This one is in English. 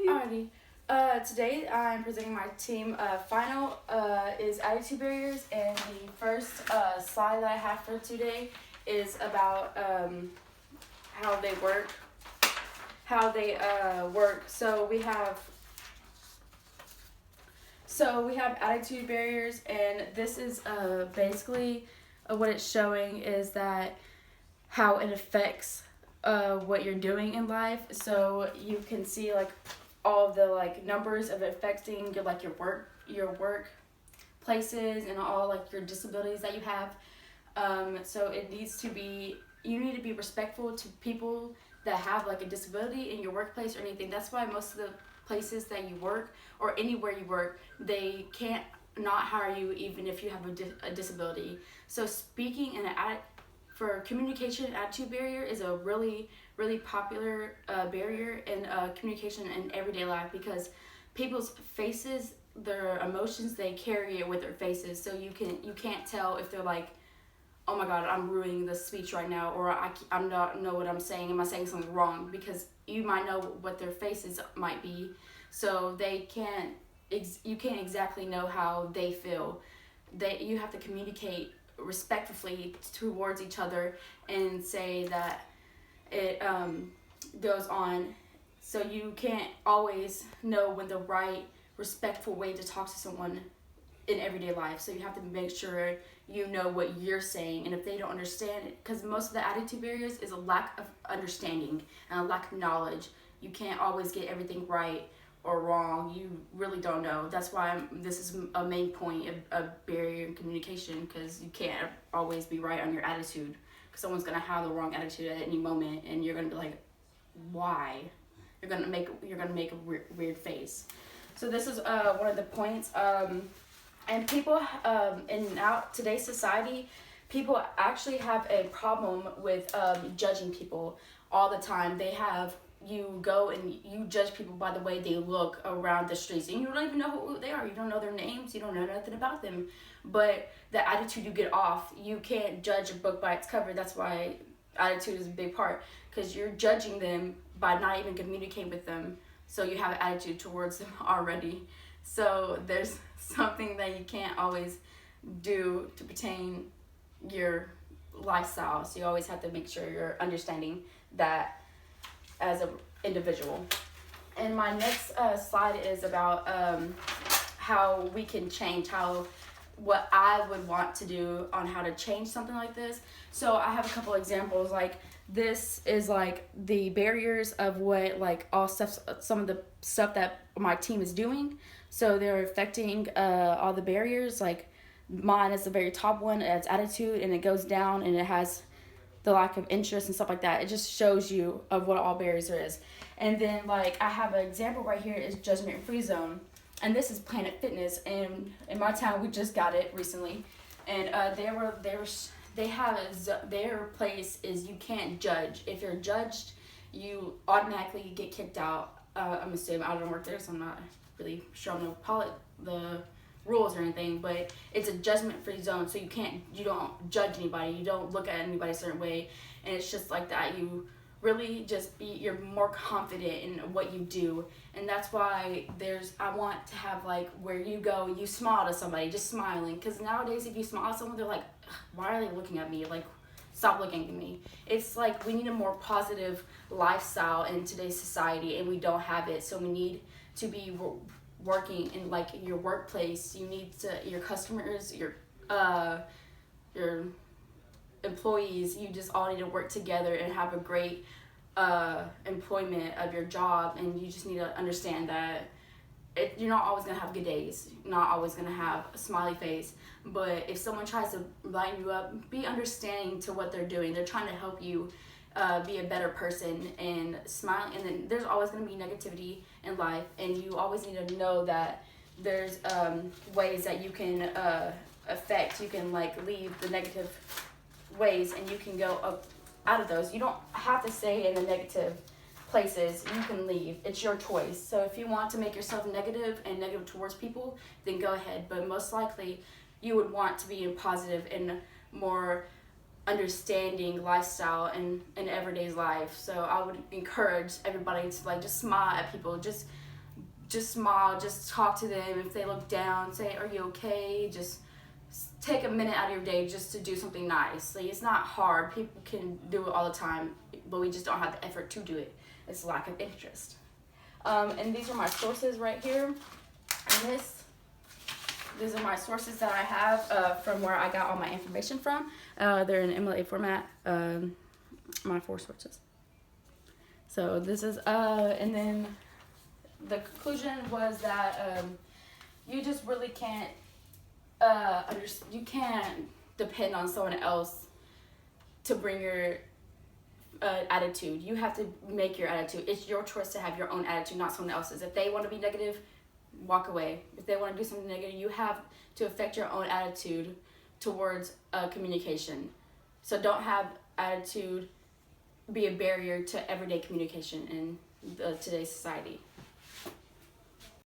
Alrighty. Today I'm presenting my team final is attitude barriers, and the first slide that I have for today is about how they work. Work. So we have attitude barriers, and this is basically what it's showing is that how it affects what you're doing in life. So you can see like all the like numbers of affecting your work places and all like your disabilities that you have. So it needs to be you need to be respectful to people that have like a disability in your workplace or anything. That's why most of the places that you work or anywhere you work, they can't not hire you even if you have a disability. So speaking for communication and attitude barrier is a really popular barrier in communication in everyday life, because people's faces, their emotions, they carry it with their faces. So you can't tell if they're like, oh my god, I'm ruining the speech right now, or I'm not know what I'm saying. Am I saying something wrong? Because you might know what their faces might be, so you can't exactly know how they feel. You have to communicate respectfully towards each other and say that it goes on. So you can't always know when the right respectful way to talk to someone in everyday life. So you have to make sure you know what you're saying, and if they don't understand it, because most of the attitude barriers is a lack of understanding and a lack of knowledge. You can't always get everything right or wrong. You really don't know. That's why this is a main point of barrier in communication, because you can't always be right on your attitude, because someone's going to have the wrong attitude at any moment, and you're going to be like, why? You're going to make a weird face. So this is one of the points. And people in today's society, people actually have a problem with judging people all the time. You go and you judge people by the way they look around the streets, and you don't even know who they are. You don't know their names. You don't know nothing about them. But the attitude you get off, you can't judge a book by its cover. That's why attitude is a big part, because you're judging them by not even communicating with them. So you have an attitude towards them already. So there's something that you can't always do to pertain your lifestyle. So you always have to make sure you're understanding that as an individual. And my next slide is about how we can change, what I would want to do on how to change something like this. So I have a couple examples. Like this is like the barriers of what like some of the stuff that my team is doing. So they're affecting all the barriers. Like mine is the very top one. It's attitude, and it goes down, and it has the lack of interest and stuff like that. It just shows you of what all barriers there is. And then like I have an example right here is judgment free zone, and this is Planet Fitness, and in my town we just got it recently, and their place is you can't judge. If you're judged, you automatically get kicked out. I'm assuming, I don't work there, so I'm not really sure on the rules or anything, but it's a judgment-free zone, so you don't judge anybody, you don't look at anybody a certain way, and it's just like that. You really you're more confident in what you do, and that's why I want to have like where you go, you smile to somebody, just smiling, because nowadays if you smile at someone, they're like, why are they looking at me? Like, stop looking at me. It's like we need a more positive lifestyle in today's society, and we don't have it, so we need to be working in like your workplace. You need your customers, your employees, you just all need to work together and have a great employment of your job. And you just need to understand that you're not always going to have good days, you're not always going to have a smiley face, but if someone tries to lighten you up, be understanding to what they're doing. They're trying to help you be a better person, and smile. And then there's always going to be negativity in life, and you always need to know that there's ways that you can you can like leave the negative ways, and you can go up out of those. You don't have to stay in the negative places. You can leave. It's your choice. So if you want to make yourself negative and negative towards people, then go ahead, but most likely you would want to be in positive and more understanding lifestyle in everyday's life. So I would encourage everybody to like just smile at people, just just smile, just talk to them. If they look down, say, are you okay? Just take a minute out of your day just to do something nice. Like, it's not hard. People can do it all the time, but we just don't have the effort to do it. It's lack of interest. And these are my sources right here. And these are my sources that I have from where I got all my information from. They're in MLA format, my 4 sources. So this is, and then the conclusion was that you just really can't, you can't depend on someone else to bring your attitude. You have to make your attitude. It's your choice to have your own attitude, not someone else's. If they want to be negative, walk away. If they want to do something negative, you have to affect your own attitude towards communication. So don't have attitude be a barrier to everyday communication in today's society.